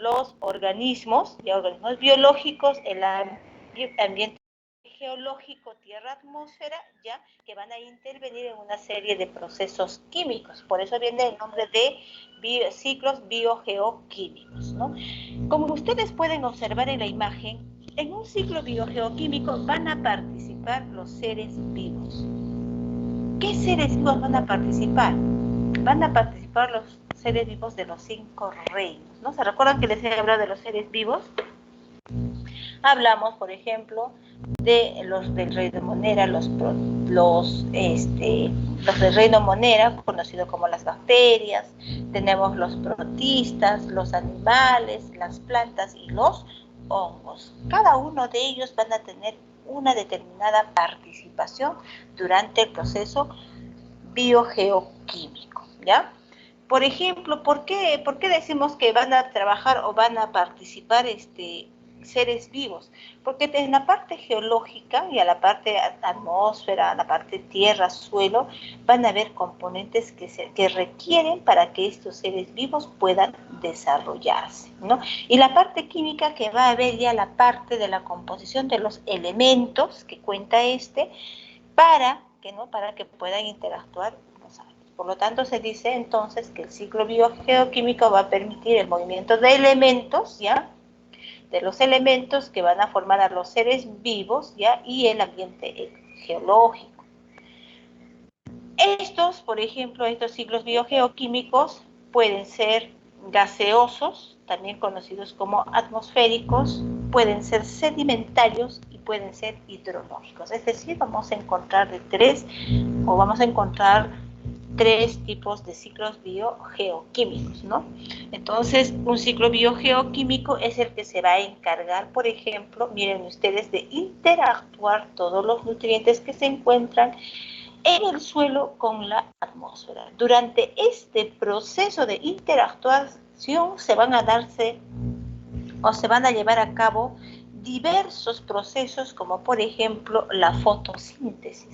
los organismos, ya organismos biológicos, el ambiente geológico, tierra, atmósfera, ya que van a intervenir en una serie de procesos químicos. Por eso viene el nombre de ciclos biogeoquímicos, ¿no? Como ustedes pueden observar en la imagen, en un ciclo biogeoquímico van a participar los seres vivos. ¿Qué seres vivos van a participar? Van a participar los seres vivos de los 5 reinos, ¿no? ¿Se recuerdan que les he hablado de los seres vivos? Hablamos, por ejemplo, de los del reino Monera, los del reino Monera, conocido como las bacterias, tenemos los protistas, los animales, las plantas y los hongos. Cada uno de ellos van a tener una determinada participación durante el proceso biogeoquímico, ¿ya? Por ejemplo, ¿por qué decimos que van a trabajar o van a participar seres vivos? Porque en la parte geológica y a la parte atmósfera, a la parte tierra, suelo, van a haber componentes que requieren para que estos seres vivos puedan desarrollarse, ¿no? Y la parte química, que va a haber ya la parte de la composición de los elementos que cuenta para que puedan interactuar los árboles. Por lo tanto, se dice entonces que el ciclo biogeoquímico va a permitir el movimiento de elementos, ¿ya? De los elementos que van a formar a los seres vivos, ¿ya? Y el ambiente geológico. Por ejemplo, estos ciclos biogeoquímicos pueden ser gaseosos, también conocidos como atmosféricos, pueden ser sedimentarios y pueden ser hidrológicos. Es decir, vamos a encontrar tres tipos de ciclos biogeoquímicos, ¿no? Entonces, un ciclo biogeoquímico es el que se va a encargar, por ejemplo, miren ustedes, de interactuar todos los nutrientes que se encuentran en el suelo con la atmósfera. Durante este proceso de interactuación se van a llevar a cabo diversos procesos, como por ejemplo la fotosíntesis.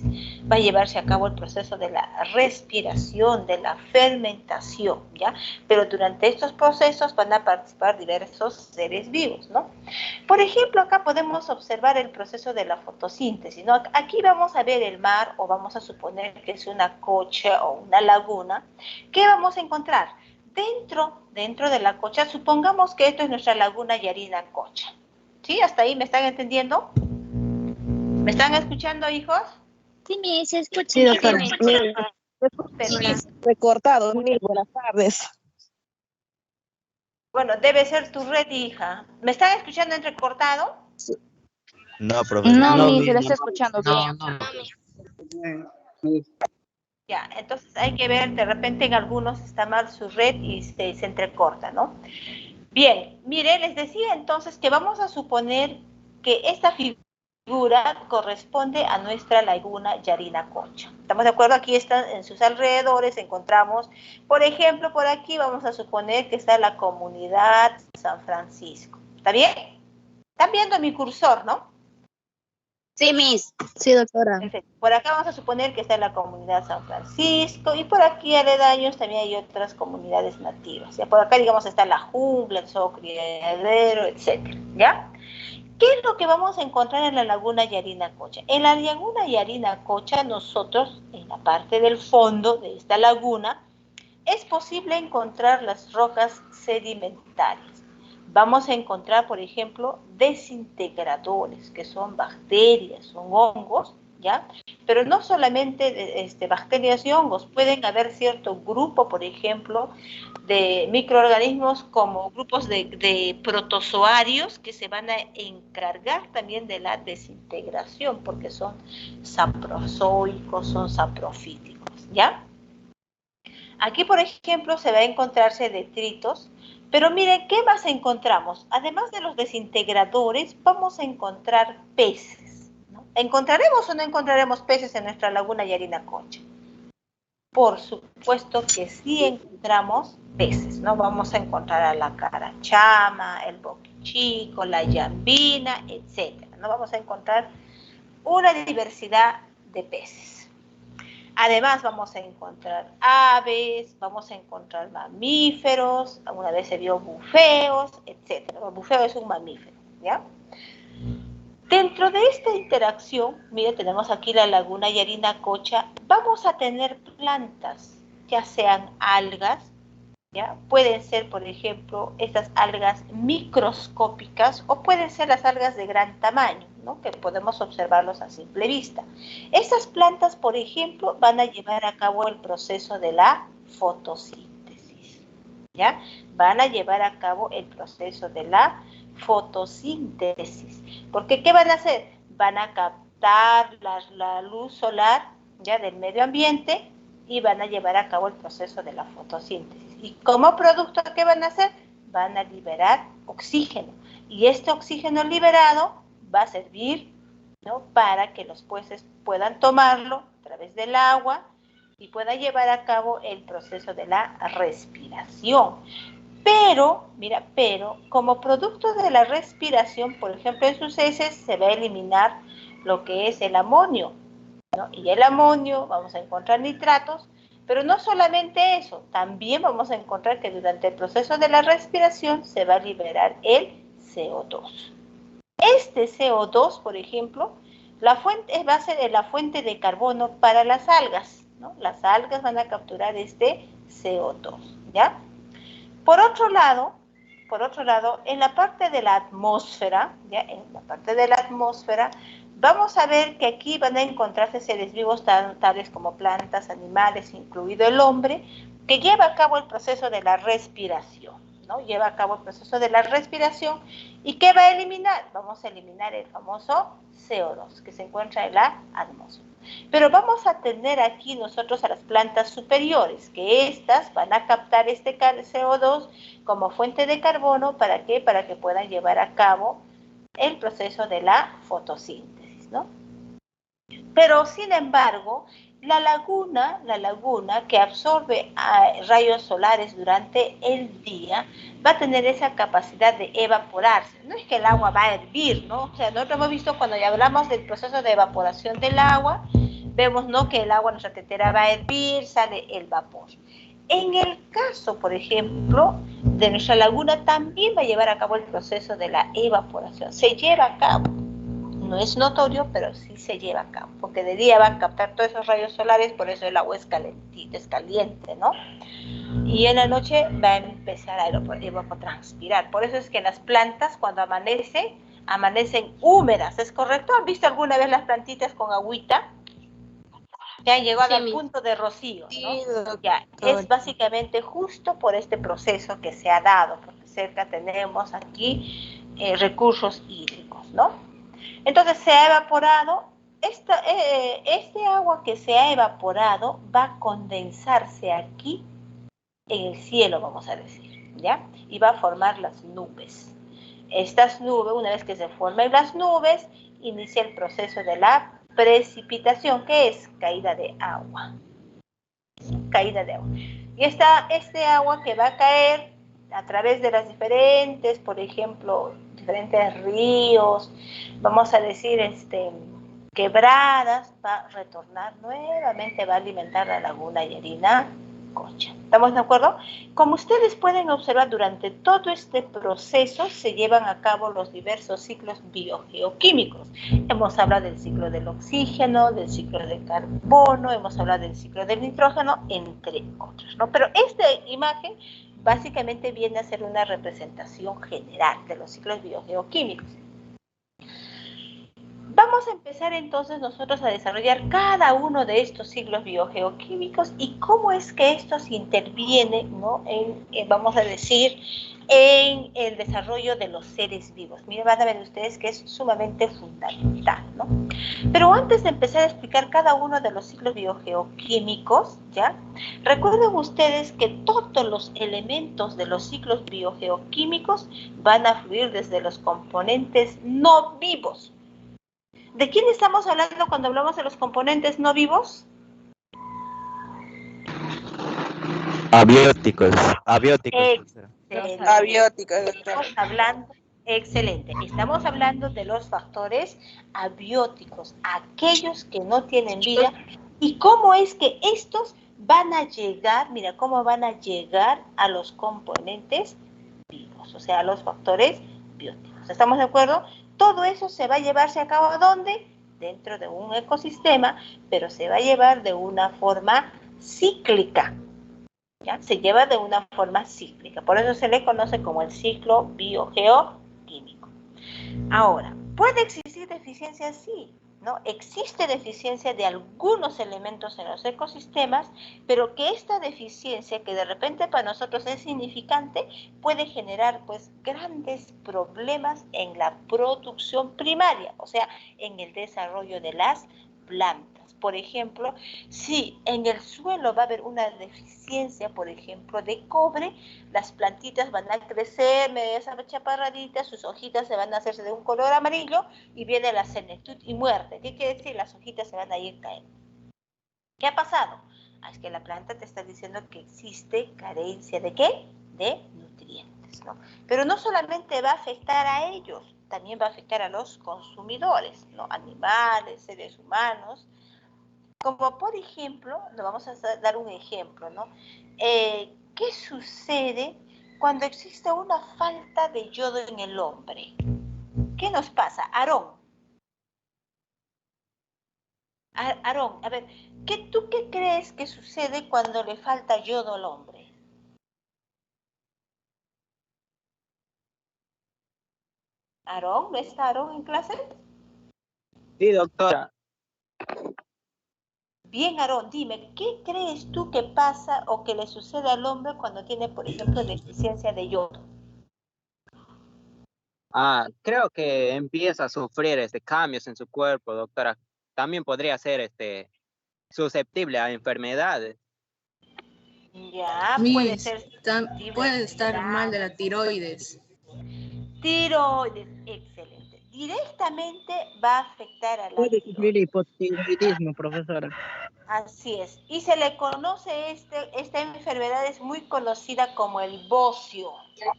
Va a llevarse a cabo el proceso de la respiración, de la fermentación, ¿ya? Pero durante estos procesos van a participar diversos seres vivos, ¿no? Por ejemplo, acá podemos observar el proceso de la fotosíntesis, ¿no? Aquí vamos a ver el mar, o vamos a suponer que es una cocha o una laguna. ¿Qué vamos a encontrar? Dentro de la cocha, supongamos que esto es nuestra laguna Yarinacocha. ¿Sí? ¿Hasta ahí me están entendiendo? ¿Me están escuchando, hijos? Sí, se escucha. Sí, doctora. Recortado. Buenas tardes. Bueno, debe ser tu red, hija. ¿Me están escuchando entrecortado? No, profesor. No, se le está escuchando bien. Ya, entonces hay que ver, de repente en algunos está mal su red y se entrecorta, ¿no? Bien, mire, les decía entonces que vamos a suponer que esta figura corresponde a nuestra laguna Yarinacocha. ¿Estamos de acuerdo? Aquí están en sus alrededores, encontramos, por ejemplo, por aquí vamos a suponer que está la comunidad San Francisco. ¿Está bien? Están viendo mi cursor, ¿no? Sí, Miss. Sí, doctora. Perfecto. Por acá vamos a suponer que está la comunidad San Francisco y por aquí aledaños también hay otras comunidades nativas. ¿Ya? Por acá, digamos, está la jungla, el zoo criadero, etc. ¿Ya? ¿Qué es lo que vamos a encontrar en la laguna Yarinacocha? En la laguna Yarinacocha, nosotros, en la parte del fondo de esta laguna, es posible encontrar las rocas sedimentarias. Vamos a encontrar, por ejemplo, desintegradores, que son bacterias, son hongos, ¿ya? Pero no solamente bacterias y hongos, pueden haber cierto grupo, por ejemplo, de microorganismos como grupos de protozoarios que se van a encargar también de la desintegración, porque son saprozoicos, son saprofíticos, ¿ya? Aquí, por ejemplo, se va a encontrarse detritos, pero miren, ¿qué más encontramos? Además de los desintegradores, vamos a encontrar peces, ¿no? ¿Encontraremos o no encontraremos peces en nuestra laguna Yarinacocha? Por supuesto que sí encontramos peces, ¿no? Vamos a encontrar a la carachama, el boquichico, la llambina, etc., ¿no? Vamos a encontrar una diversidad de peces. Además vamos a encontrar aves, vamos a encontrar mamíferos, alguna vez se vio bufeos, etc. El bufeo es un mamífero, ¿ya? Dentro de esta interacción, mire, tenemos aquí la laguna Yarinacocha, vamos a tener plantas, ya sean algas, ¿ya? Pueden ser, por ejemplo, estas algas microscópicas o pueden ser las algas de gran tamaño, ¿no? Que podemos observarlos a simple vista. Estas plantas, por ejemplo, van a llevar a cabo el proceso de la fotosíntesis, ¿ya? Van a llevar a cabo el proceso de la fotosíntesis. Porque, ¿qué van a hacer? Van a captar la luz solar, ya, del medio ambiente y van a llevar a cabo el proceso de la fotosíntesis. Y como producto, ¿qué van a hacer? Van a liberar oxígeno. Y este oxígeno liberado va a servir, ¿no?, para que los peces puedan tomarlo a través del agua y puedan llevar a cabo el proceso de la respiración. Pero, mira, como producto de la respiración, por ejemplo, en sus heces se va a eliminar lo que es el amonio, ¿no? Y el amonio, vamos a encontrar nitratos, pero no solamente eso, también vamos a encontrar que durante el proceso de la respiración se va a liberar el CO2. Este CO2, por ejemplo, va a ser la fuente de carbono para las algas, ¿no? Las algas van a capturar este CO2, ¿ya? Por otro lado, en la parte de la atmósfera, ¿ya? En la parte de la atmósfera, vamos a ver que aquí van a encontrarse seres vivos tales como plantas, animales, incluido el hombre, que lleva a cabo el proceso de la respiración, ¿no? Lleva a cabo el proceso de la respiración. ¿Y qué va a eliminar? Vamos a eliminar el famoso CO2 que se encuentra en la atmósfera. Pero vamos a tener aquí nosotros a las plantas superiores, que estas van a captar este CO2 como fuente de carbono. ¿Para qué? Para que puedan llevar a cabo el proceso de la fotosíntesis, ¿no? Pero, sin embargo, la laguna que absorbe rayos solares durante el día va a tener esa capacidad de evaporarse. No es que el agua va a hervir, ¿no? O sea, nosotros hemos visto cuando ya hablamos del proceso de evaporación del agua, vemos, ¿no?, que el agua, nuestra tetera, va a hervir, sale el vapor. En el caso, por ejemplo, de nuestra laguna, también va a llevar a cabo el proceso de la evaporación. Se lleva a cabo. No es notorio, pero sí se lleva a cabo, porque de día van a captar todos esos rayos solares, por eso el agua es calentita, es caliente, ¿no? Y en la noche va a empezar a evapotranspirar. Por eso es que las plantas, cuando amanecen húmedas, ¿es correcto? ¿Han visto alguna vez las plantitas con agüita? Ya han llegado al punto de rocío, ¿no? Sí, ya, es básicamente justo por este proceso que se ha dado, porque cerca tenemos aquí recursos hídricos, ¿no? Entonces se ha evaporado, este agua que se ha evaporado va a condensarse aquí en el cielo, vamos a decir, ¿ya? Y va a formar las nubes. Estas nubes, una vez que se formen las nubes, inicia el proceso de la precipitación, que es caída de agua. Caída de agua. Y este agua que va a caer a través de las diferentes, por ejemplo, diferentes ríos, vamos a decir, quebradas, va a retornar nuevamente, va a alimentar la laguna Yarinacocha. ¿Estamos de acuerdo? Como ustedes pueden observar, durante todo este proceso se llevan a cabo los diversos ciclos biogeoquímicos. Hemos hablado del ciclo del oxígeno, del ciclo del carbono, hemos hablado del ciclo del nitrógeno, entre otros, ¿no? Pero esta imagen básicamente viene a ser una representación general de los ciclos biogeoquímicos. Vamos a empezar entonces nosotros a desarrollar cada uno de estos ciclos biogeoquímicos y cómo es que estos intervienen, ¿no?, vamos a decir, en el desarrollo de los seres vivos. Miren, van a ver ustedes que es sumamente fundamental, ¿no? Pero antes de empezar a explicar cada uno de los ciclos biogeoquímicos, ¿ya?, recuerden ustedes que todos los elementos de los ciclos biogeoquímicos van a fluir desde los componentes no vivos. ¿De quién estamos hablando cuando hablamos de los componentes no vivos? Abióticos. Excelente. Estamos hablando de los factores abióticos, aquellos que no tienen vida ¿Y cómo es que estos van a llegar, mira, cómo van a llegar a los componentes vivos, o sea, a los factores bióticos? ¿Estamos de acuerdo? Todo eso se va a llevarse a cabo ¿a dónde? Dentro de un ecosistema, pero se va a llevar de una forma cíclica. ¿Ya? Se lleva de una forma cíclica. Por eso se le conoce como el ciclo biogeoquímico. Ahora, ¿puede existir deficiencia? Sí, ¿no? Existe deficiencia de algunos elementos en los ecosistemas, pero que esta deficiencia, que de repente para nosotros es significante, puede generar pues grandes problemas en la producción primaria, o sea, en el desarrollo de las plantas. Por ejemplo, si en el suelo va a haber una deficiencia, por ejemplo, de cobre, las plantitas van a crecer medias chaparraditas, sus hojitas se van a hacerse de un color amarillo y viene la senectud y muerte. ¿Qué quiere decir? Las hojitas se van a ir cayendo. ¿Qué ha pasado? Es que la planta te está diciendo que existe carencia ¿de qué? De nutrientes, ¿no? Pero no solamente va a afectar a ellos, también va a afectar a los consumidores, ¿no? Animales, seres humanos. Como por ejemplo, nos vamos a dar un ejemplo, ¿no? ¿Qué sucede cuando existe una falta de yodo en el hombre? ¿Qué nos pasa? Aarón, a ver, ¿tú qué crees que sucede cuando le falta yodo al hombre? ¿Aarón? ¿No está Aarón en clase? Sí, doctora. Bien, Aarón, dime, ¿qué crees tú que pasa o que le sucede al hombre cuando tiene, por ejemplo, deficiencia de yodo? Creo que empieza a sufrir cambios en su cuerpo, doctora. También podría ser susceptible a enfermedades. Ya, puede Miss, ser susceptible a puede estar mal de la enfermedades. tiroides. Tiroides, excelente. Directamente va a afectar a la Puede sufrir tiroides. hipotiroidismo, profesora. Así es. Y se le conoce, esta enfermedad es muy conocida como el bocio, ¿ya?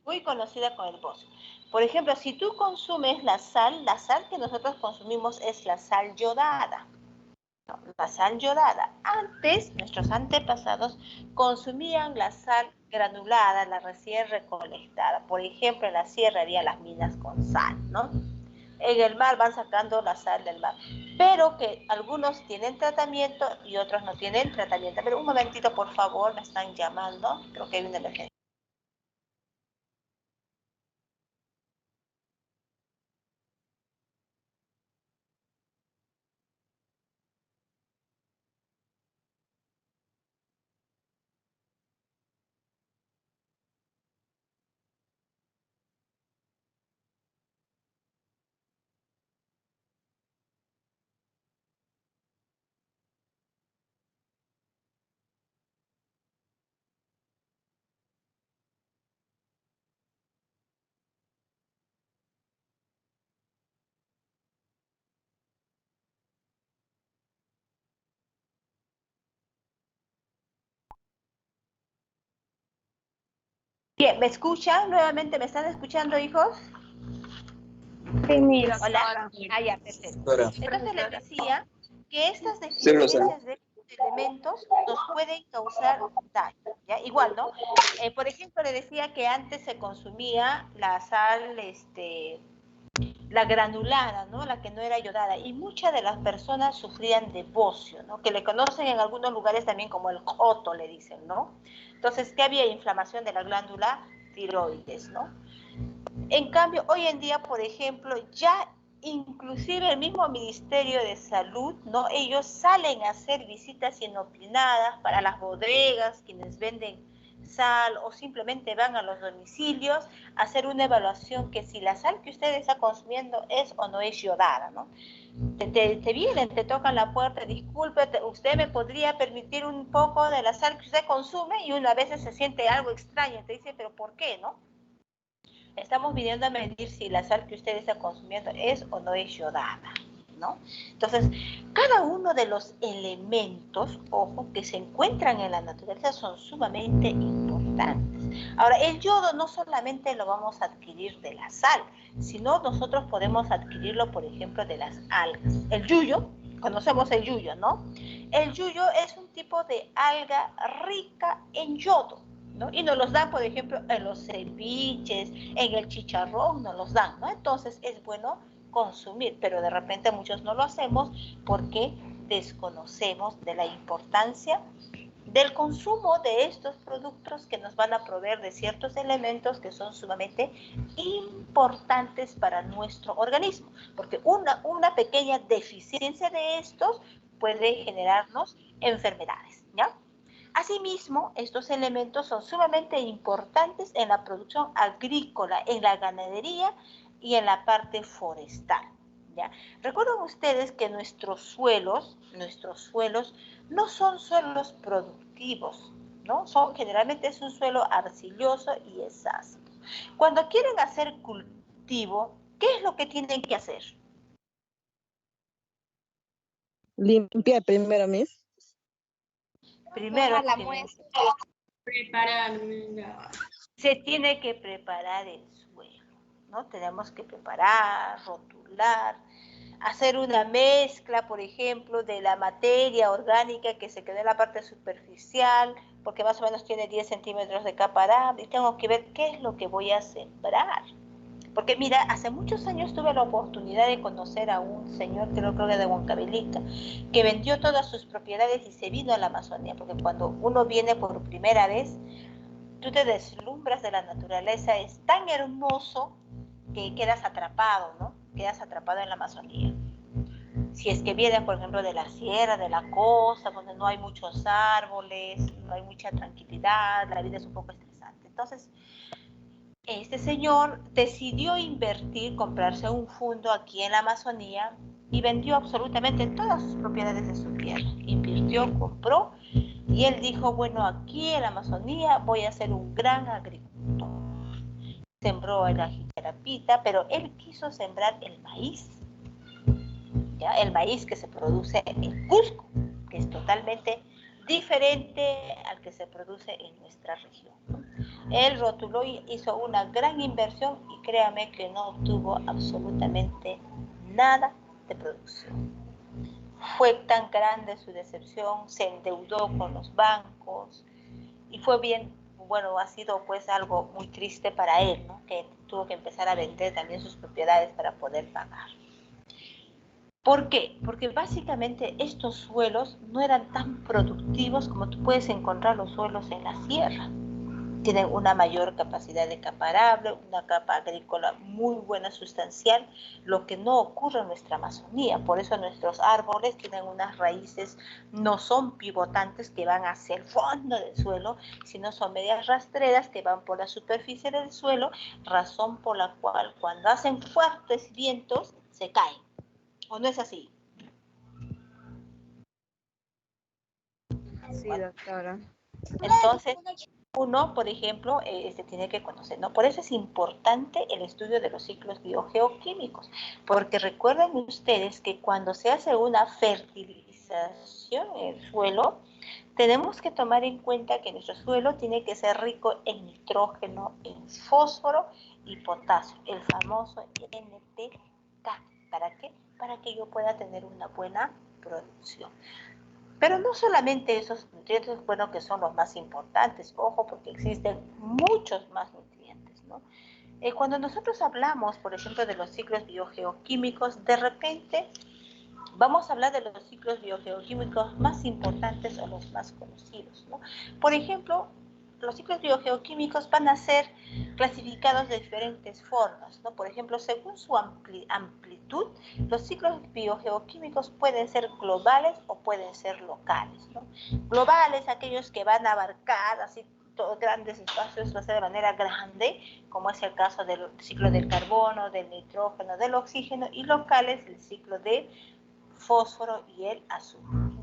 Muy conocida como el bocio. Por ejemplo, si tú consumes la sal que nosotros consumimos es la sal yodada. ¿No? La sal yodada. Antes, nuestros antepasados consumían la sal granulada, la recién recolectada. Por ejemplo, en la sierra había las minas con sal, ¿no? En el mar van sacando la sal del mar. Pero que algunos tienen tratamiento y otros no tienen tratamiento. Pero un momentito, por favor, me están llamando. Creo que hay una emergencia. Bien, ¿me escuchan? Nuevamente, ¿me están escuchando, hijos? Sí, mira. Hola. Ya, perfecto. Entonces les decía que estas Sí, profesora. deficiencias de elementos nos pueden causar daño, ¿ya? Igual, ¿no? Por ejemplo, le decía que antes se consumía la sal, la granulada, ¿no? La que no era yodada, y muchas de las personas sufrían de bocio, ¿no? Que le conocen en algunos lugares también como el joto, le dicen, ¿no? Entonces, ¿qué había? Inflamación de la glándula tiroides, ¿no? En cambio, hoy en día, por ejemplo, ya inclusive el mismo Ministerio de Salud, ¿no? Ellos salen a hacer visitas inopinadas para las bodegas, quienes venden sal, o simplemente van a los domicilios a hacer una evaluación que si la sal que usted está consumiendo es o no es yodada, ¿no? Te vienen, te tocan la puerta, disculpe, usted me podría permitir un poco de la sal que usted consume, y una vez se siente algo extraño, te dice, pero ¿por qué, no? Estamos viniendo a medir si la sal que usted está consumiendo es o no es yodada, ¿no? Entonces, cada uno de los elementos, ojo, que se encuentran en la naturaleza son sumamente importantes. Ahora, el yodo no solamente lo vamos a adquirir de la sal, sino nosotros podemos adquirirlo, por ejemplo, de las algas. El yuyo, conocemos el yuyo, ¿no? El yuyo es un tipo de alga rica en yodo, ¿no? Y nos los dan, por ejemplo, en los ceviches, en el chicharrón, nos los dan, ¿no? Entonces es bueno consumir, pero de repente muchos no lo hacemos porque desconocemos de la importancia del consumo de estos productos que nos van a proveer de ciertos elementos que son sumamente importantes para nuestro organismo, porque una pequeña deficiencia de estos puede generarnos enfermedades, ¿ya? Asimismo, estos elementos son sumamente importantes en la producción agrícola, en la ganadería y en la parte forestal, ¿ya? Recuerden ustedes que nuestros suelos no son suelos productivos, ¿no? Generalmente es un suelo arcilloso y es ácido. Cuando quieren hacer cultivo, ¿qué es lo que tienen que hacer? Limpiar primero, Miss. Primero la muestra. se tiene que preparar el suelo, ¿no? Tenemos que preparar, rotular, hacer una mezcla, por ejemplo, de la materia orgánica que se quedó en la parte superficial, porque más o menos tiene 10 centímetros de capa arábica, y tengo que ver qué es lo que voy a sembrar. Porque mira, hace muchos años tuve la oportunidad de conocer a un señor, creo que de Huancavelica, que vendió todas sus propiedades y se vino a la Amazonía, porque cuando uno viene por primera vez, tú te deslumbras de la naturaleza, es tan hermoso que quedas atrapado, ¿no? Quedas atrapado en la Amazonía. Si es que vienes, por ejemplo, de la sierra, de la costa, donde no hay muchos árboles, no hay mucha tranquilidad, la vida es un poco estresante. Entonces, este señor decidió invertir, comprarse un fondo aquí en la Amazonía y vendió absolutamente todas sus propiedades de su tierra. Invirtió, compró y él dijo, bueno, aquí en la Amazonía voy a ser un gran agricultor. Sembró la jicarapita, pero él quiso sembrar el maíz, ¿ya? El maíz que se produce en Cusco, que es totalmente diferente al que se produce en nuestra región. Él rotuló y hizo una gran inversión y créame que no obtuvo absolutamente nada de producción. Fue tan grande su decepción, se endeudó con los bancos y fue bien, bueno, ha sido pues algo muy triste para él, ¿no? Que tuvo que empezar a vender también sus propiedades para poder pagar. ¿Por qué? Porque básicamente estos suelos no eran tan productivos como tú puedes encontrar los suelos en la sierra. Tienen una mayor capacidad de capa arable, una capa agrícola muy buena, sustancial, lo que no ocurre en nuestra Amazonía. Por eso nuestros árboles tienen unas raíces, no son pivotantes que van hacia el fondo del suelo, sino son medias rastreras que van por la superficie del suelo, razón por la cual cuando hacen fuertes vientos se caen. ¿O no es así? Sí, doctora. Entonces, uno, por ejemplo, tiene que conocer, ¿no? Por eso es importante el estudio de los ciclos biogeoquímicos, porque recuerden ustedes que cuando se hace una fertilización en el suelo, tenemos que tomar en cuenta que nuestro suelo tiene que ser rico en nitrógeno, en fósforo y potasio, el famoso NPK. ¿Para qué? Para que yo pueda tener una buena producción. Pero no solamente esos nutrientes, bueno, que son los más importantes, ojo, porque existen muchos más nutrientes, ¿no? Cuando nosotros hablamos, por ejemplo, de los ciclos biogeoquímicos, de repente vamos a hablar de los ciclos biogeoquímicos más importantes o los más conocidos, ¿no? Por ejemplo, los ciclos biogeoquímicos van a ser clasificados de diferentes formas, ¿no? Por ejemplo, según su amplitud, los ciclos biogeoquímicos pueden ser globales o pueden ser locales, ¿no? Globales, aquellos que van a abarcar así todos grandes espacios, lo hace de manera grande, como es el caso del ciclo del carbono, del nitrógeno, del oxígeno, y locales, el ciclo del fósforo y el azufre.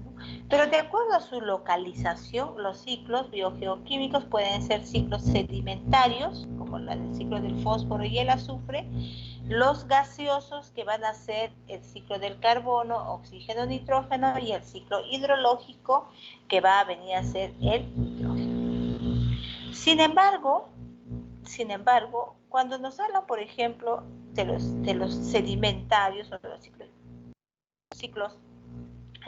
Pero de acuerdo a su localización, los ciclos biogeoquímicos pueden ser ciclos sedimentarios, como el ciclo del fósforo y el azufre, los gaseosos, que van a ser el ciclo del carbono, oxígeno, nitrógeno, y el ciclo hidrológico, que va a venir a ser el hidrógeno. Sin embargo, cuando nos hablan, por ejemplo, de los sedimentarios o de los ciclos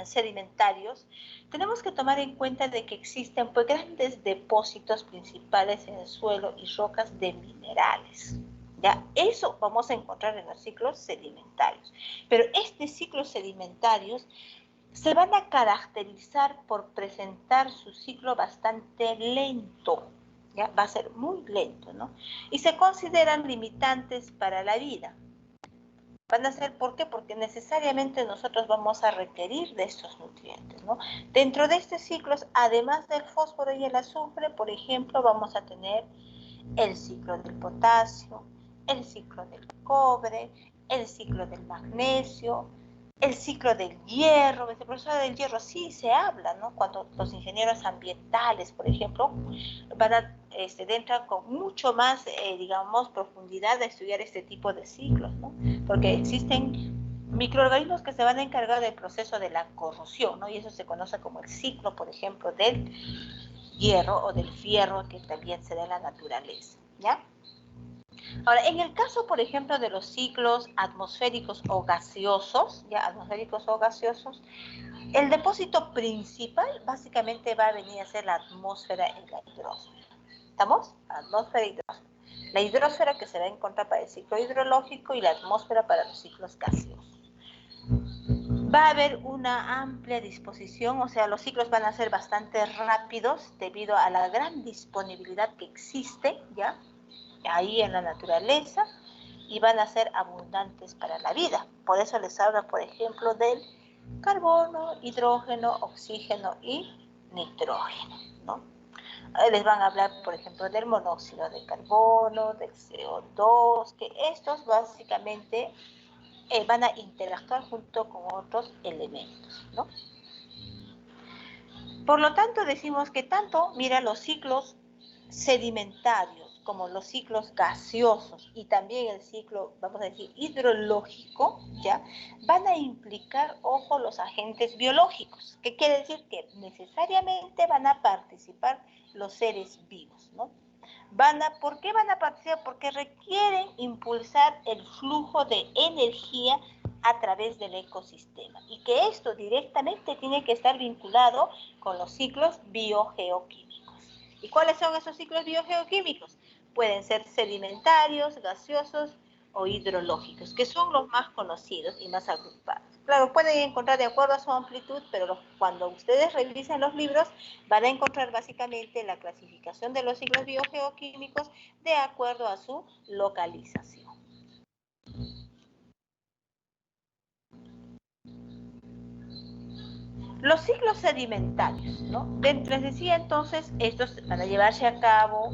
sedimentarios, tenemos que tomar en cuenta de que existen pues, grandes depósitos principales en el suelo y rocas de minerales. ¿Ya? Eso vamos a encontrar en los ciclos sedimentarios. Pero estos ciclos sedimentarios se van a caracterizar por presentar su ciclo bastante lento. ¿Ya? Va a ser muy lento, ¿no? Y se consideran limitantes para la vida. Van a ser, ¿por qué? Porque necesariamente nosotros vamos a requerir de estos nutrientes, ¿no? Dentro de estos ciclos, además del fósforo y el azufre, por ejemplo, vamos a tener el ciclo del potasio, el ciclo del cobre, el ciclo del magnesio, el ciclo del hierro. El profesor del hierro sí se habla, ¿no? Cuando los ingenieros ambientales, por ejemplo, van a entran con mucho más, digamos, profundidad de estudiar este tipo de ciclos, ¿no? Porque existen microorganismos que se van a encargar del proceso de la corrosión, ¿no? Y eso se conoce como el ciclo, por ejemplo, del hierro o del fierro, que también se da en la naturaleza, ¿ya? Ahora, en el caso, por ejemplo, de los ciclos atmosféricos o gaseosos, ¿ya? Atmosféricos o gaseosos, el depósito principal básicamente va a venir a ser la atmósfera y la hidrosfera. ¿Estamos? Atmósfera y hidrosfera. La hidrosfera que se va a encontrar para el ciclo hidrológico y la atmósfera para los ciclos gaseosos. Va a haber una amplia disposición, o sea, los ciclos van a ser bastante rápidos debido a la gran disponibilidad que existe, ¿ya? Ahí en la naturaleza, y van a ser abundantes para la vida. Por eso les habla, por ejemplo, del carbono, hidrógeno, oxígeno y nitrógeno, ¿no? Les van a hablar, por ejemplo, del monóxido de carbono, del CO2, que estos básicamente van a interactuar junto con otros elementos, ¿no? Por lo tanto, decimos que tanto, mira, los ciclos sedimentarios como los ciclos gaseosos y también el ciclo, vamos a decir, hidrológico, ¿ya? Van a implicar, ojo, los agentes biológicos, que quiere decir que necesariamente van a participar los seres vivos, ¿no? ¿Por qué van a participar? Porque requieren impulsar el flujo de energía a través del ecosistema y que esto directamente tiene que estar vinculado con los ciclos biogeoquímicos. ¿Y cuáles son esos ciclos biogeoquímicos? Pueden ser sedimentarios, gaseosos o hidrológicos, que son los más conocidos y más agrupados. Claro, pueden encontrar de acuerdo a su amplitud, pero cuando ustedes revisen los libros van a encontrar básicamente la clasificación de los ciclos biogeoquímicos de acuerdo a su localización. Los ciclos sedimentarios, ¿no? Les decía entonces, estos van a llevarse a cabo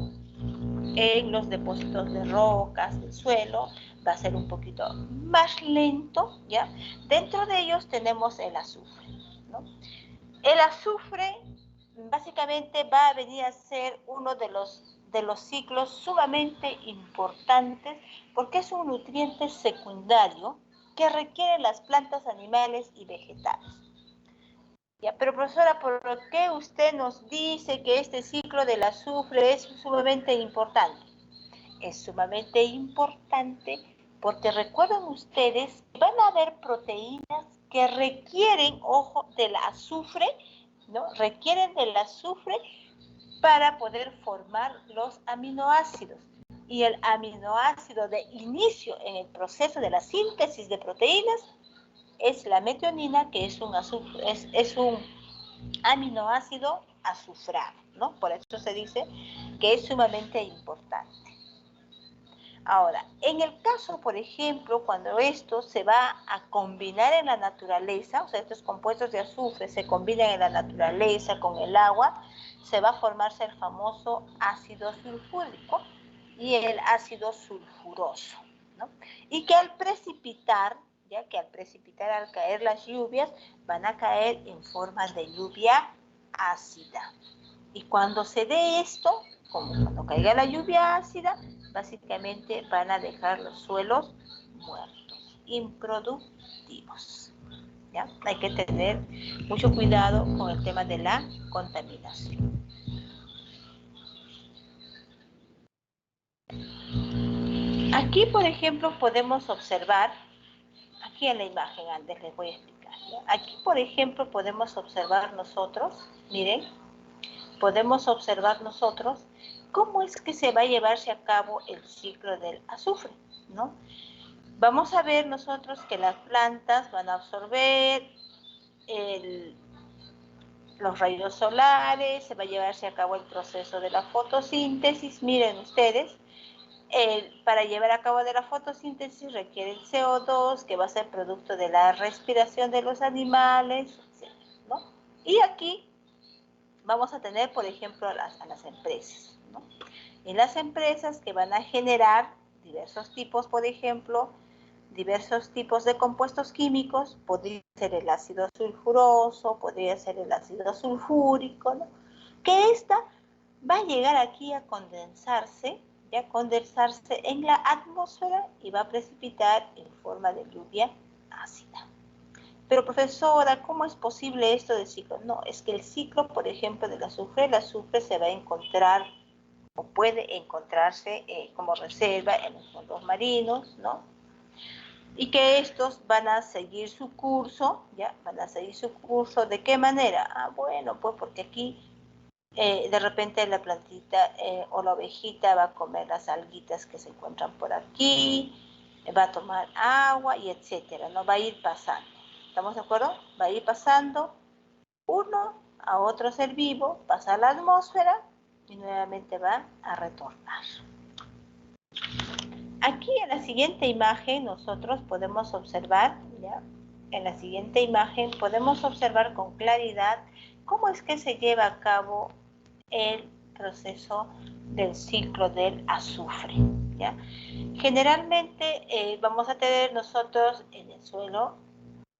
en los depósitos de rocas, del suelo, va a ser un poquito más lento, ¿ya? Dentro de ellos tenemos el azufre, ¿no? El azufre básicamente va a venir a ser uno de los ciclos sumamente importantes porque es un nutriente secundario que requieren las plantas, animales y vegetales. Ya, pero profesora, ¿por qué usted nos dice que este ciclo del azufre es sumamente importante? Es sumamente importante porque recuerden ustedes que van a haber proteínas que requieren, ojo, del azufre, ¿no? Requieren del azufre para poder formar los aminoácidos. Y el aminoácido de inicio en el proceso de la síntesis de proteínas es la metionina, que es un aminoácido azufrado, ¿no? Por eso se dice que es sumamente importante. Ahora, en el caso, por ejemplo, cuando esto se va a combinar en la naturaleza, o sea, estos compuestos de azufre se combinan en la naturaleza con el agua, se va a formarse el famoso ácido sulfúrico y el ácido sulfuroso, ¿no? Y que al precipitar, ya que al caer las lluvias, van a caer en forma de lluvia ácida. Y cuando se dé esto, como cuando caiga la lluvia ácida, básicamente van a dejar los suelos muertos, improductivos, ¿ya? Hay que tener mucho cuidado con el tema de la contaminación. Aquí, por ejemplo, podemos observar, aquí en la imagen antes les voy a explicar, Aquí, por ejemplo, podemos observar nosotros, miren, podemos observar nosotros cómo es que se va a llevarse a cabo el ciclo del azufre, ¿no? Vamos a ver nosotros que las plantas van a absorber los rayos solares, se va a llevarse a cabo el proceso de la fotosíntesis. Miren ustedes, para llevar a cabo de la fotosíntesis requiere el CO2, que va a ser producto de la respiración de los animales, etc., ¿no? Y aquí vamos a tener, por ejemplo, a las empresas, ¿no? En las empresas que van a generar diversos tipos, por ejemplo, diversos tipos de compuestos químicos, podría ser el ácido sulfuroso, podría ser el ácido sulfúrico, ¿no? Que esta va a llegar aquí a condensarse, ya condensarse en la atmósfera y va a precipitar en forma de lluvia ácida. Pero profesora, ¿cómo es posible esto del ciclo? No, es que el ciclo, por ejemplo, el azufre se va a encontrar o puede encontrarse como reserva en los fondos marinos, ¿no? Y que estos van a seguir su curso, ¿ya? Van a seguir su curso. ¿De qué manera? Ah, bueno, pues porque aquí de repente la plantita o la ovejita va a comer las alguitas que se encuentran por aquí, va a tomar agua y etcétera, ¿no? Va a ir pasando. ¿Estamos de acuerdo? Va a ir pasando uno a otro ser vivo, pasa a la atmósfera y nuevamente va a retornar. Aquí en la siguiente imagen nosotros podemos observar, ¿ya? En la siguiente imagen podemos observar con claridad cómo es que se lleva a cabo el proceso del ciclo del azufre, ¿ya? Generalmente vamos a tener nosotros en el suelo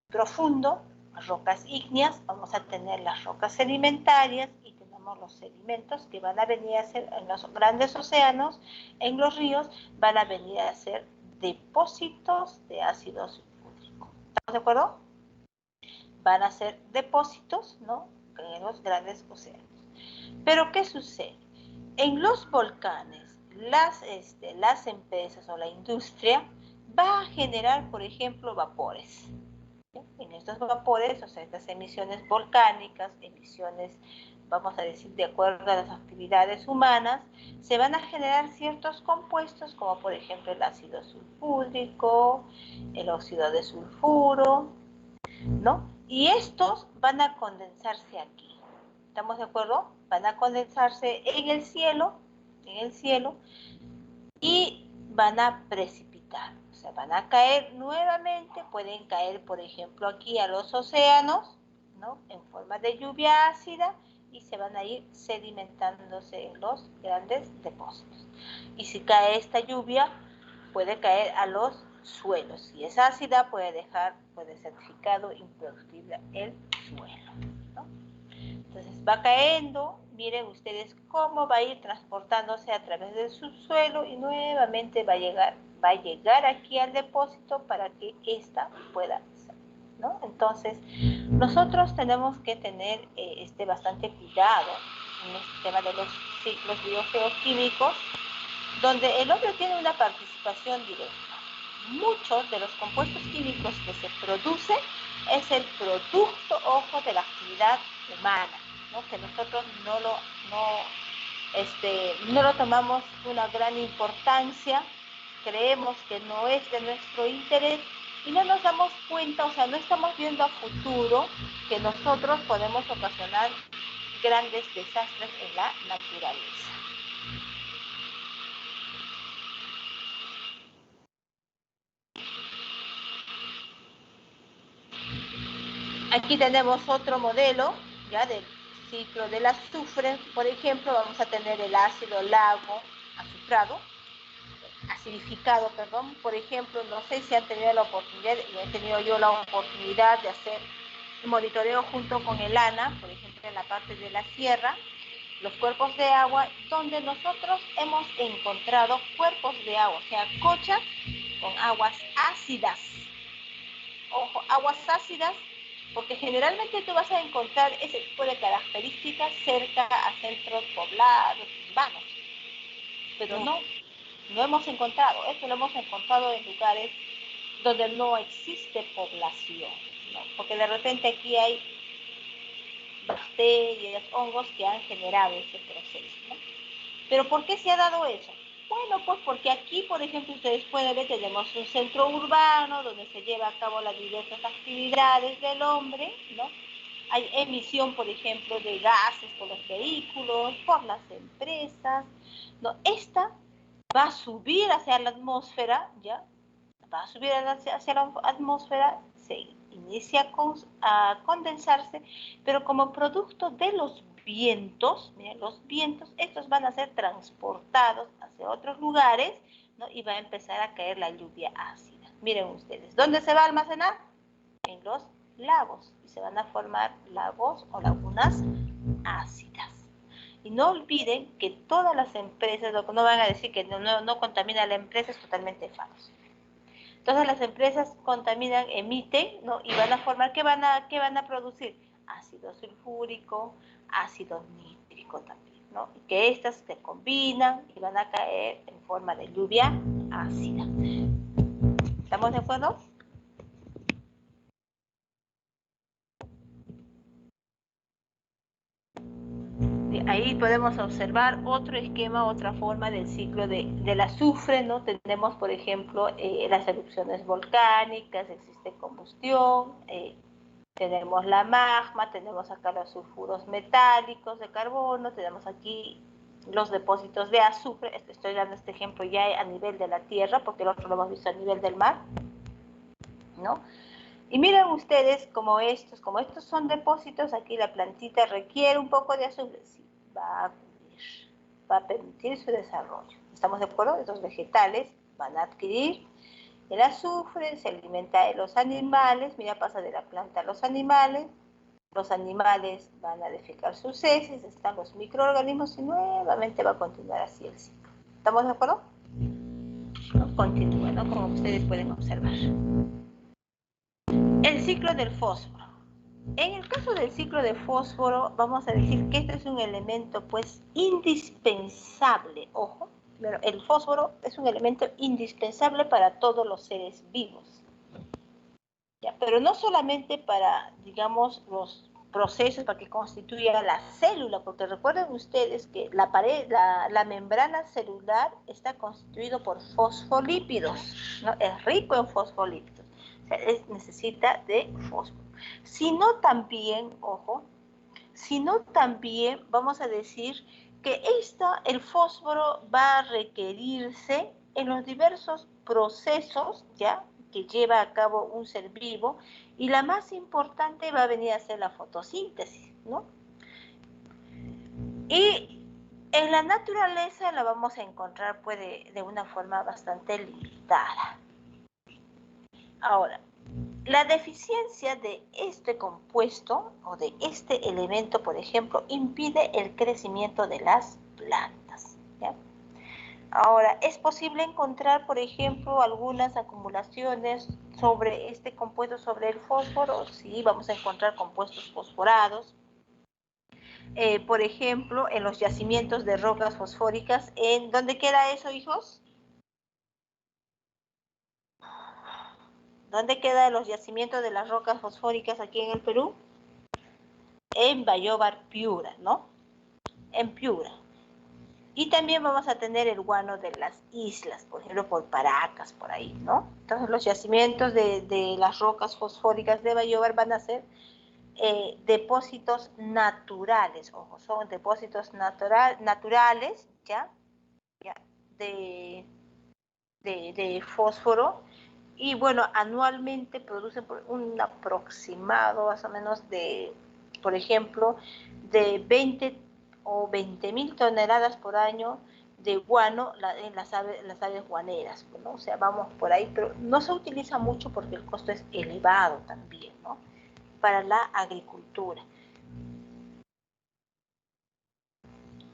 profundo rocas ígneas, vamos a tener las rocas sedimentarias y tenemos los sedimentos que van a venir a ser en los grandes océanos, en los ríos, van a venir a ser depósitos de ácido sulfúrico. ¿Estamos de acuerdo? Van a ser depósitos, ¿no?, en los grandes océanos. Pero ¿qué sucede? En los volcanes, las empresas o la industria va a generar, por ejemplo, vapores. En estos vapores, o sea, estas emisiones volcánicas, emisiones, vamos a decir, de acuerdo a las actividades humanas, se van a generar ciertos compuestos, como por ejemplo el ácido sulfúrico, el óxido de sulfuro, ¿no? Y estos van a condensarse aquí. ¿Estamos de acuerdo? Van a condensarse en el cielo, y van a precipitar. O sea, van a caer nuevamente, pueden caer, por ejemplo, aquí a los océanos, ¿no?, en forma de lluvia ácida, y se van a ir sedimentándose en los grandes depósitos. Y si cae esta lluvia, puede caer a los suelos. Si es ácida, puede certificado improductible el suelo, ¿no? Entonces va cayendo, miren ustedes cómo va a ir transportándose a través del subsuelo y nuevamente va a llegar aquí al depósito para que ésta pueda salir, ¿no? Entonces nosotros tenemos que tener bastante cuidado en este tema de los ciclos biogeoquímicos, donde el hombre tiene una participación directa. Muchos de los compuestos químicos que se producen es el producto, ojo, de la actividad humana, ¿no?, que nosotros no lo tomamos una gran importancia, creemos que no es de nuestro interés y no nos damos cuenta, o sea, no estamos viendo a futuro que nosotros podemos ocasionar grandes desastres en la naturaleza. Aquí tenemos otro modelo, ya, del ciclo del azufre. Por ejemplo, vamos a tener el ácido lago acidificado, perdón. Por ejemplo, no sé si han tenido la oportunidad, y he tenido yo la oportunidad de hacer monitoreo junto con el ANA, por ejemplo, en la parte de la sierra, los cuerpos de agua, donde nosotros hemos encontrado cuerpos de agua, o sea, cochas con aguas ácidas. Ojo, aguas ácidas, porque generalmente tú vas a encontrar ese tipo de características cerca a centros poblados, urbanos, pero no hemos encontrado, esto lo hemos encontrado en lugares donde no existe población, ¿no? Porque de repente aquí hay bacterias, hongos que han generado ese proceso, ¿no? ¿Pero por qué se ha dado eso? Bueno, pues porque aquí, por ejemplo, ustedes pueden ver, tenemos un centro urbano donde se lleva a cabo las diversas actividades del hombre, ¿no? Hay emisión, por ejemplo, de gases por los vehículos, por las empresas, ¿no? Esta va a subir hacia la atmósfera, ¿ya? Va a subir hacia la atmósfera, se inicia a condensarse, pero como producto de los vientos, miren, los vientos, estos van a ser transportados hacia otros lugares, ¿no? Y va a empezar a caer la lluvia ácida. Miren ustedes, ¿dónde se va a almacenar? En los lagos, y se van a formar lagos o lagunas ácidas. Y no olviden que todas las empresas, lo que no van a decir que no contamina la empresa, es totalmente falso. Todas las empresas contaminan, emiten, ¿no? Y van a formar, ¿qué van a producir? Ácido sulfúrico, ácido nítrico también, ¿no? Y que estas se combinan y van a caer en forma de lluvia ácida. ¿Estamos de acuerdo? Ahí podemos observar otro esquema, otra forma del ciclo del azufre, ¿no? Tenemos, por ejemplo, las erupciones volcánicas, existe combustión, tenemos la magma, tenemos acá los sulfuros metálicos de carbono, tenemos aquí los depósitos de azufre. Estoy dando este ejemplo ya a nivel de la tierra, porque el otro lo hemos visto a nivel del mar, ¿no? Y miren ustedes como estos son depósitos, aquí la plantita requiere un poco de azufre, sí, va a permitir su desarrollo. ¿Estamos de acuerdo? Estos vegetales van a adquirir el azufre, se alimenta de los animales, mira, pasa de la planta a los animales van a defecar sus heces, están los microorganismos y nuevamente va a continuar así el ciclo. ¿Estamos de acuerdo? ¿No? Continúa, ¿no? Como ustedes pueden observar. El ciclo del fósforo. En el caso del ciclo de fósforo, vamos a decir que este es un elemento, pues, indispensable. Ojo, pero el fósforo es un elemento indispensable para todos los seres vivos. ¿Ya? Pero no solamente para, digamos, los procesos para que constituya la célula, porque recuerden ustedes que la membrana celular está constituido por fosfolípidos, ¿no? Es rico en fosfolípidos. Necesita de fósforo, sino también, ojo, sino también vamos a decir que el fósforo va a requerirse en los diversos procesos, ¿ya?, que lleva a cabo un ser vivo, y la más importante va a venir a ser la fotosíntesis, ¿no? Y en la naturaleza la vamos a encontrar, pues, de una forma bastante limitada. Ahora, la deficiencia de este compuesto o de este elemento, por ejemplo, impide el crecimiento de las plantas, ¿ya? Ahora, es posible encontrar, por ejemplo, algunas acumulaciones sobre este compuesto, sobre el fósforo. Sí, vamos a encontrar compuestos fosforados. Por ejemplo, en los yacimientos de rocas fosfóricas. ¿En dónde queda eso, hijos? ¿Dónde quedan los yacimientos de las rocas fosfóricas aquí en el Perú? En Bayobar, Piura, ¿no? En Piura. Y también vamos a tener el guano de las islas, por ejemplo, por Paracas, por ahí, ¿no? Entonces, los yacimientos de las rocas fosfóricas de Bayobar van a ser depósitos naturales, ojo, son depósitos naturales, ¿ya? De fósforo. Y bueno, anualmente producen un aproximado más o menos de, por ejemplo, de 20.000 toneladas por año de guano en las aves guaneras, ¿no? O sea, vamos por ahí, pero no se utiliza mucho porque el costo es elevado también, ¿no?, para la agricultura.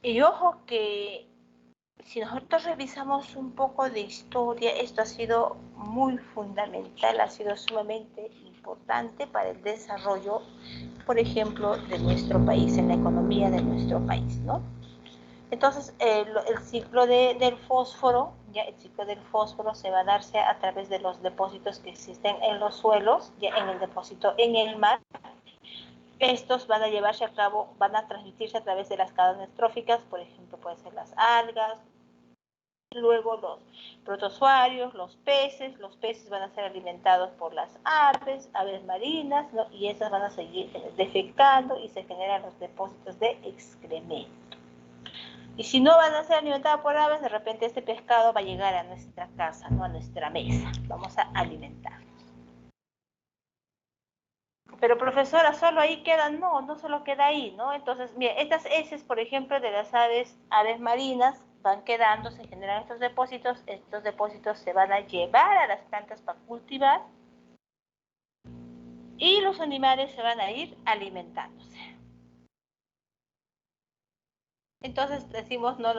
Y ojo que si nosotros revisamos un poco de historia, esto ha sido muy fundamental, ha sido sumamente importante para el desarrollo, por ejemplo, de nuestro país, en la economía de nuestro país, ¿no? Entonces, el ciclo del fósforo, ya el ciclo del fósforo se va a darse a través de los depósitos que existen en los suelos, ya en el depósito en el mar. Estos van a llevarse a cabo, van a transmitirse a través de las cadenas tróficas, por ejemplo, pueden ser las algas, luego los protozoarios, los peces van a ser alimentados por las aves marinas, ¿no? Y esas van a seguir defecando y se generan los depósitos de excremento. Y si no van a ser alimentados por aves, de repente este pescado va a llegar a nuestra casa, ¿no? A nuestra mesa. Vamos a alimentarnos. Pero profesora, solo ahí quedan, no solo queda ahí, ¿no? Entonces, mira, estas heces, por ejemplo, de las aves marinas, van quedando, se generan estos depósitos se van a llevar a las plantas para cultivar y los animales se van a ir alimentándose. Entonces decimos, no,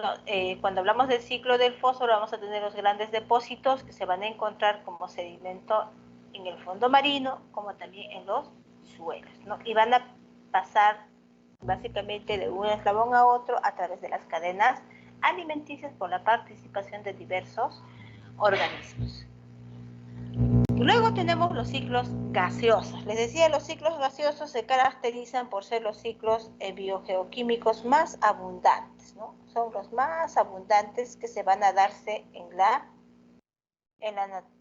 cuando hablamos del ciclo del fósforo vamos a tener los grandes depósitos que se van a encontrar como sedimento en el fondo marino, como también en los suelos, ¿no? Y van a pasar básicamente de un eslabón a otro a través de las cadenas alimenticias por la participación de diversos organismos. Luego tenemos los ciclos gaseosos. Les decía, los ciclos gaseosos se caracterizan por ser los ciclos biogeoquímicos más abundantes, ¿no? Son los más abundantes que se van a darse en la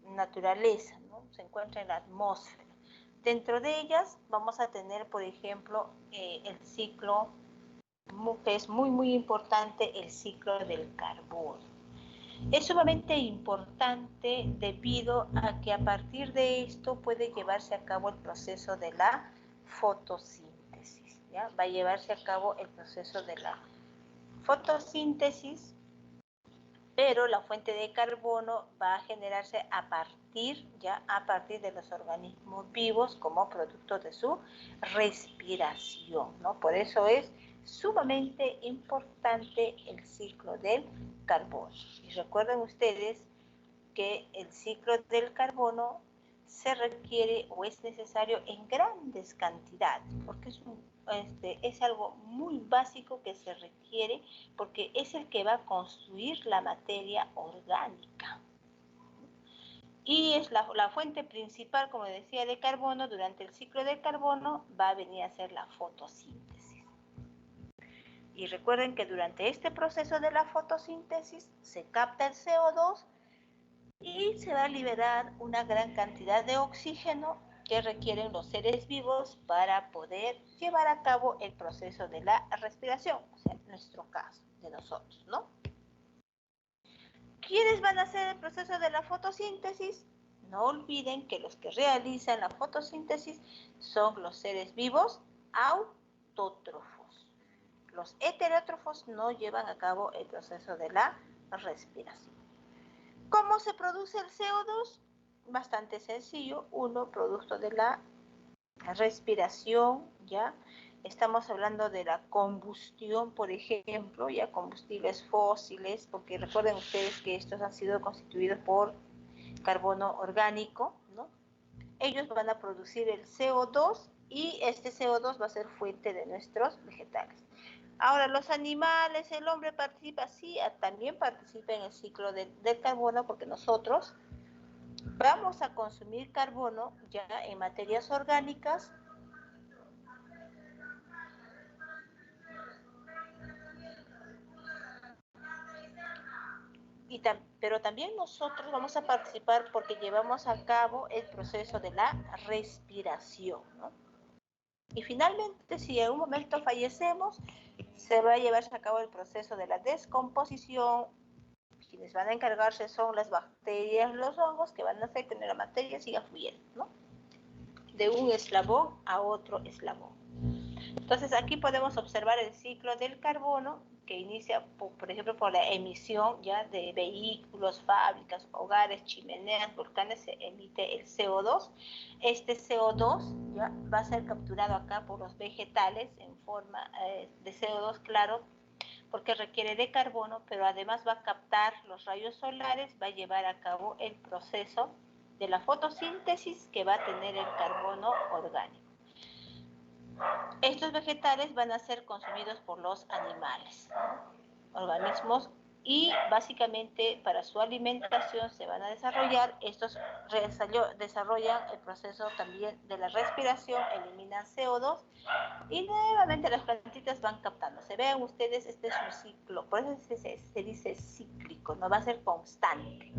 naturaleza, ¿no? Se encuentra en la atmósfera. Dentro de ellas vamos a tener, por ejemplo, el ciclo que es muy importante, el ciclo del carbono. Es sumamente importante debido a que a partir de esto puede llevarse a cabo el proceso de la fotosíntesis, ¿ya? Va a llevarse a cabo el proceso de la fotosíntesis, pero la fuente de carbono va a generarse a partir de los organismos vivos como producto de su respiración, ¿no? Por eso es sumamente importante el ciclo del carbono. Y recuerden ustedes que el ciclo del carbono se requiere o es necesario en grandes cantidades, porque es algo muy básico que se requiere, porque es el que va a construir la materia orgánica. Y es la fuente principal, como decía, de carbono. Durante el ciclo del carbono va a venir a ser la fotosíntesis. Y recuerden que durante este proceso de la fotosíntesis se capta el CO2 y se va a liberar una gran cantidad de oxígeno que requieren los seres vivos para poder llevar a cabo el proceso de la respiración, o sea, en nuestro caso, de nosotros, ¿no? ¿Quiénes van a hacer el proceso de la fotosíntesis? No olviden que los que realizan la fotosíntesis son los seres vivos autótrofos. Los heterótrofos no llevan a cabo el proceso de la respiración. ¿Cómo se produce el CO2? Bastante sencillo. Uno, producto de la respiración, ¿ya? Estamos hablando de la combustión, por ejemplo, ya combustibles fósiles, porque recuerden ustedes que estos han sido constituidos por carbono orgánico, ¿no? Ellos van a producir el CO2 y este CO2 va a ser fuente de nuestros vegetales. Ahora, los animales, el hombre participa, sí, también participa en el ciclo del carbono, porque nosotros vamos a consumir carbono ya en materias orgánicas, pero también nosotros vamos a participar porque llevamos a cabo el proceso de la respiración, ¿no? Y finalmente, si en un momento fallecemos, se va a llevarse a cabo el proceso de la descomposición. Quienes van a encargarse son las bacterias, los hongos, que van a hacer que la materia siga fluyendo, ¿no? De un eslabón a otro eslabón. Entonces aquí podemos observar el ciclo del carbono, que inicia, por ejemplo, por la emisión ya de vehículos, fábricas, hogares, chimeneas, volcanes. Se emite el CO2. Este CO2 ya va a ser capturado acá por los vegetales en forma de CO2, claro, porque requiere de carbono, pero además va a captar los rayos solares, va a llevar a cabo el proceso de la fotosíntesis que va a tener el carbono orgánico. Estos vegetales van a ser consumidos por los animales. organismos y básicamente para su alimentación se van a desarrollar, estos desarrollan el proceso también de la respiración, eliminan CO2 y nuevamente las plantitas van captando. Se vean ustedes, este es un ciclo, por eso se dice cíclico, no va a ser constante.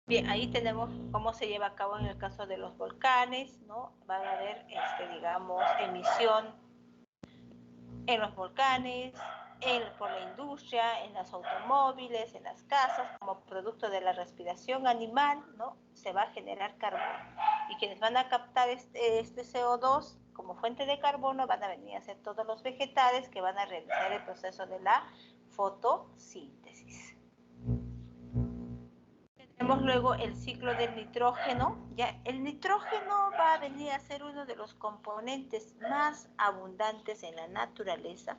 Bien, ahí tenemos cómo se lleva a cabo en el caso de los volcanes, ¿no? Van a haber, digamos, emisión en los volcanes, por la industria, en los automóviles, en las casas, como producto de la respiración animal, ¿no? Se va a generar carbono. Y quienes van a captar este CO2 como fuente de carbono van a venir a ser todos los vegetales que van a realizar el proceso de la fotosíntesis. Tenemos luego el ciclo del nitrógeno. Ya, el nitrógeno va a venir a ser uno de los componentes más abundantes en la naturaleza,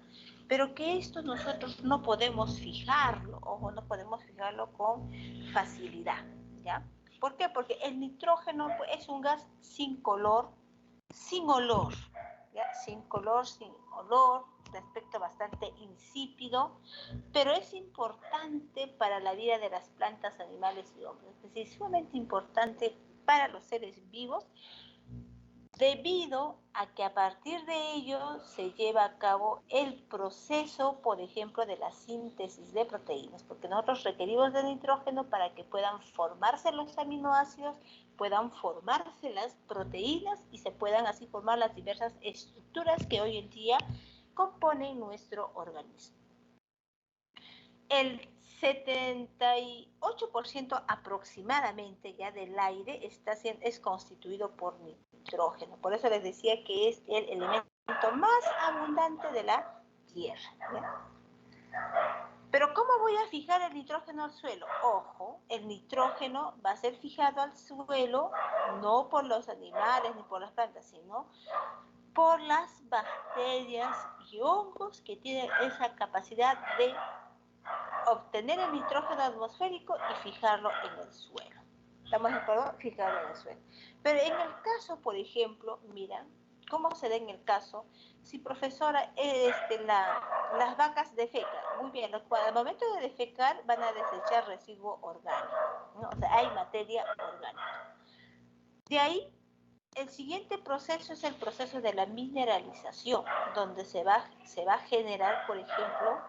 pero que esto nosotros no podemos fijarlo, ojo, no podemos fijarlo con facilidad, ¿ya? ¿Por qué? Porque el nitrógeno pues, es un gas sin color, sin olor, ¿ya? Sin color, sin olor, de aspecto bastante insípido, pero es importante para la vida de las plantas, animales y hombres, es decir, sumamente importante para los seres vivos, debido a que a partir de ello se lleva a cabo el proceso, por ejemplo, de la síntesis de proteínas, porque nosotros requerimos de nitrógeno para que puedan formarse los aminoácidos, puedan formarse las proteínas y se puedan así formar las diversas estructuras que hoy en día componen nuestro organismo. El 78% aproximadamente ya del aire es constituido por nitrógeno. Por eso les decía que es el elemento más abundante de la Tierra, ¿ya? Pero ¿cómo voy a fijar el nitrógeno al suelo? Ojo, el nitrógeno va a ser fijado al suelo no por los animales ni por las plantas, sino por las bacterias y hongos que tienen esa capacidad de obtener el nitrógeno atmosférico y fijarlo en el suelo. ¿Estamos de acuerdo? Fijarlo en el suelo. Pero en el caso, por ejemplo, miran, ¿cómo se da en el caso? Si profesora, las vacas defecan, muy bien, al momento de defecar van a desechar residuo orgánico, ¿no? O sea, hay materia orgánica. De ahí, el siguiente proceso es el proceso de la mineralización, donde se va a generar, por ejemplo,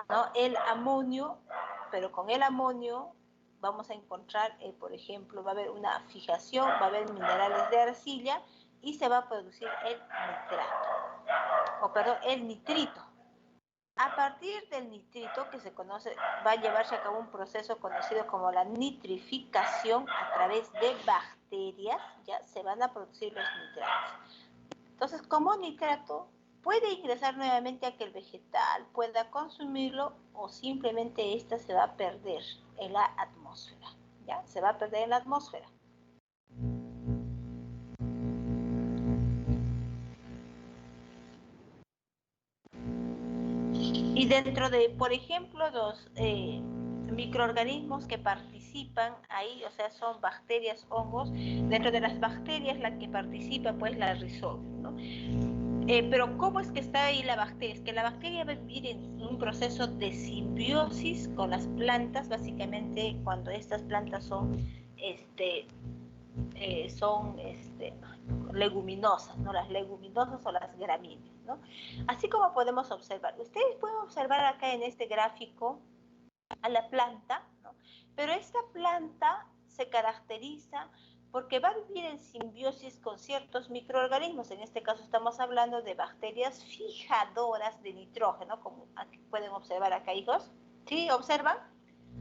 ¿no? El amonio, pero con el amonio vamos a encontrar, por ejemplo, va a haber una fijación, va a haber minerales de arcilla y se va a producir el el nitrito. A partir del nitrito, que se conoce, va a llevarse a cabo un proceso conocido como la nitrificación a través de bacterias, ya se van a producir los nitratos. Entonces, como nitrato, puede ingresar nuevamente a que el vegetal pueda consumirlo o simplemente esta se va a perder en la atmósfera, ¿ya? Se va a perder en la atmósfera. Y dentro de, por ejemplo, los microorganismos que participan ahí, o sea, son bacterias, hongos, dentro de las bacterias la que participa pues la Rhizobium, ¿no? Pero ¿cómo es que está ahí la bacteria? Es que la bacteria va a vivir en un proceso de simbiosis con las plantas, básicamente cuando estas plantas son leguminosas, ¿no? Las leguminosas o las gramíneas, ¿no? Así como podemos observar, ustedes pueden observar acá en este gráfico a la planta, ¿no? Pero esta planta se caracteriza porque va a vivir en simbiosis con ciertos microorganismos. En este caso estamos hablando de bacterias fijadoras de nitrógeno, como aquí pueden observar acá, hijos. ¿Sí? ¿Observan?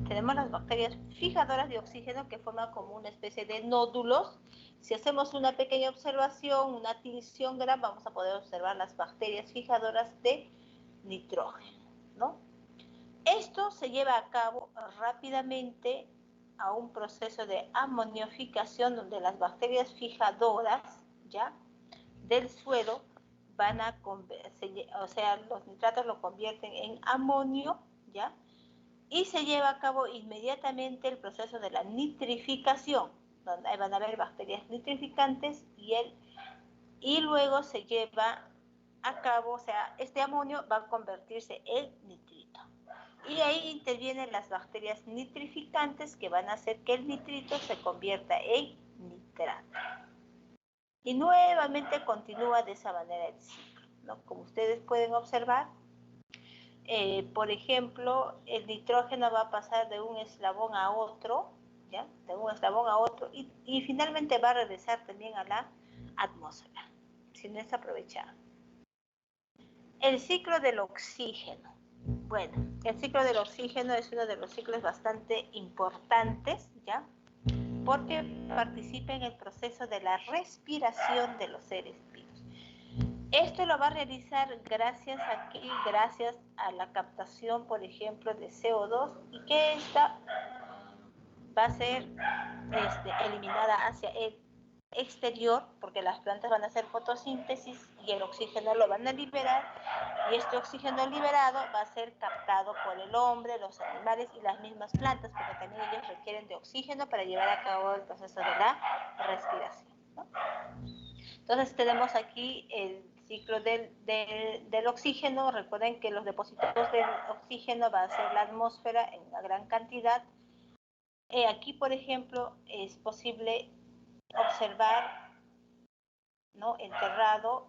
Tenemos las bacterias fijadoras de oxígeno que forman como una especie de nódulos. Si hacemos una pequeña observación, una tinción gran, vamos a poder observar las bacterias fijadoras de nitrógeno, ¿no? Esto se lleva a cabo rápidamente a un proceso de amonificación donde las bacterias fijadoras, ¿ya?, del suelo van a, o sea, los nitratos lo convierten en amonio, ¿ya?, y se lleva a cabo inmediatamente el proceso de la nitrificación, donde van a haber bacterias nitrificantes y luego se lleva a cabo, o sea, este amonio va a convertirse en nitrito. Y ahí intervienen las bacterias nitrificantes que van a hacer que el nitrito se convierta en nitrato. Y nuevamente continúa de esa manera el ciclo, ¿no? Como ustedes pueden observar, por ejemplo, el nitrógeno va a pasar de un eslabón a otro, ¿ya? De un eslabón a otro, y finalmente va a regresar también a la atmósfera, si no es aprovechado. El ciclo del oxígeno. Bueno, el ciclo del oxígeno es uno de los ciclos bastante importantes, ¿ya? Porque participa en el proceso de la respiración de los seres vivos. Esto lo va a realizar gracias a la captación, por ejemplo, de CO2 y que esta va a ser eliminada hacia el exterior, porque las plantas van a hacer fotosíntesis y el oxígeno lo van a liberar, y este oxígeno liberado va a ser captado por el hombre, los animales y las mismas plantas, porque también ellos requieren de oxígeno para llevar a cabo el proceso de la respiración, ¿no? Entonces tenemos aquí el ciclo del oxígeno. Recuerden que los depósitos del oxígeno va a ser la atmósfera en una gran cantidad. Aquí, por ejemplo, es posible observar, ¿no?, enterrado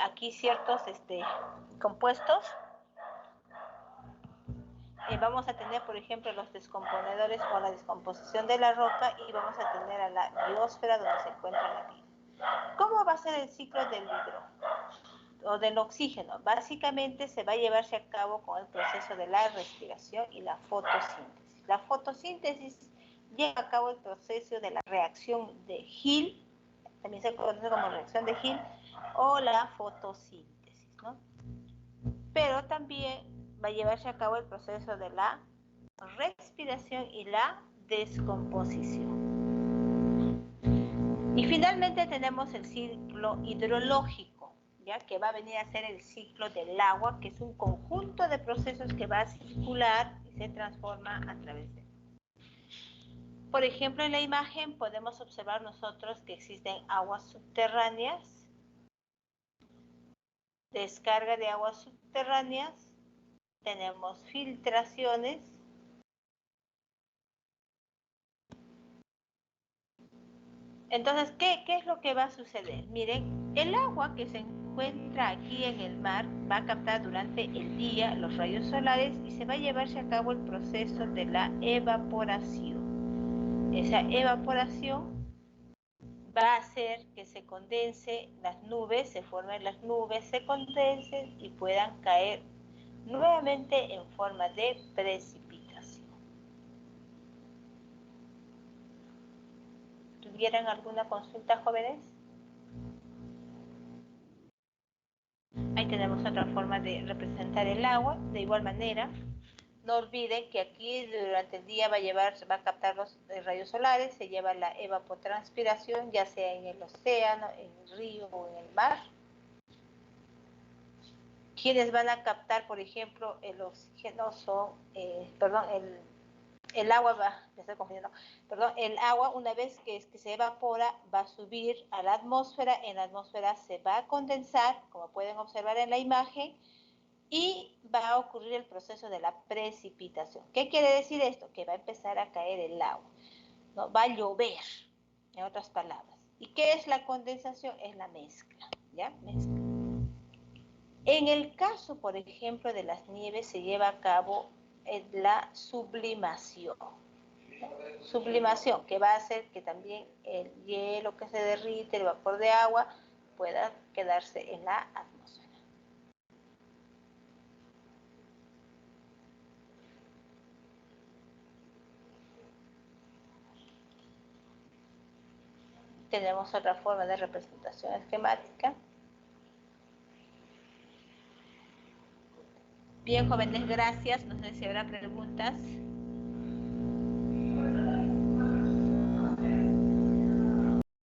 aquí ciertos compuestos. Vamos a tener, por ejemplo, los descomponedores o la descomposición de la roca, y vamos a tener a la biosfera donde se encuentra la vida. ¿Cómo va a ser el ciclo del hidrógeno o del oxígeno? Básicamente se va a llevarse a cabo con el proceso de la respiración y la fotosíntesis. La fotosíntesis lleva a cabo el proceso de la reacción de Hill, también se conoce como reacción de Hill, o la fotosíntesis, ¿no? Pero también va a llevarse a cabo el proceso de la respiración y la descomposición. Y finalmente tenemos el ciclo hidrológico, ¿ya?, que va a venir a ser el ciclo del agua, que es un conjunto de procesos que va a circular y se transforma a través de él. Por ejemplo, en la imagen podemos observar nosotros que existen aguas subterráneas, descarga de aguas subterráneas, tenemos filtraciones, entonces, ¿qué es lo que va a suceder? Miren, el agua que se encuentra aquí en el mar va a captar durante el día los rayos solares y se va a llevarse a cabo el proceso de la evaporación. Esa evaporación va a hacer que se condense las nubes, se formen las nubes, se condensen y puedan caer nuevamente en forma de precipitación. ¿Tuvieran alguna consulta, jóvenes? Ahí tenemos otra forma de representar el agua. De igual manera, no olviden que aquí durante el día va a captar los rayos solares, se lleva la evapotranspiración, ya sea en el océano, en el río o en el mar. Quienes van a captar, por ejemplo, el oxígeno son, el agua me estoy confundiendo, el agua, una vez que se evapora, va a subir a la atmósfera, en la atmósfera se va a condensar, como pueden observar en la imagen, y va a ocurrir el proceso de la precipitación. ¿Qué quiere decir esto? Que va a empezar a caer el agua, ¿no? Va a llover, en otras palabras. ¿Y qué es la condensación? Es la mezcla, ¿ya? Mezcla. En el caso, por ejemplo, de las nieves, se lleva a cabo la sublimación. Sublimación, que va a hacer que también el hielo que se derrite, el vapor de agua, pueda quedarse en la atmósfera. Tenemos otra forma de representación esquemática. Bien, jóvenes, gracias. No sé si habrá preguntas.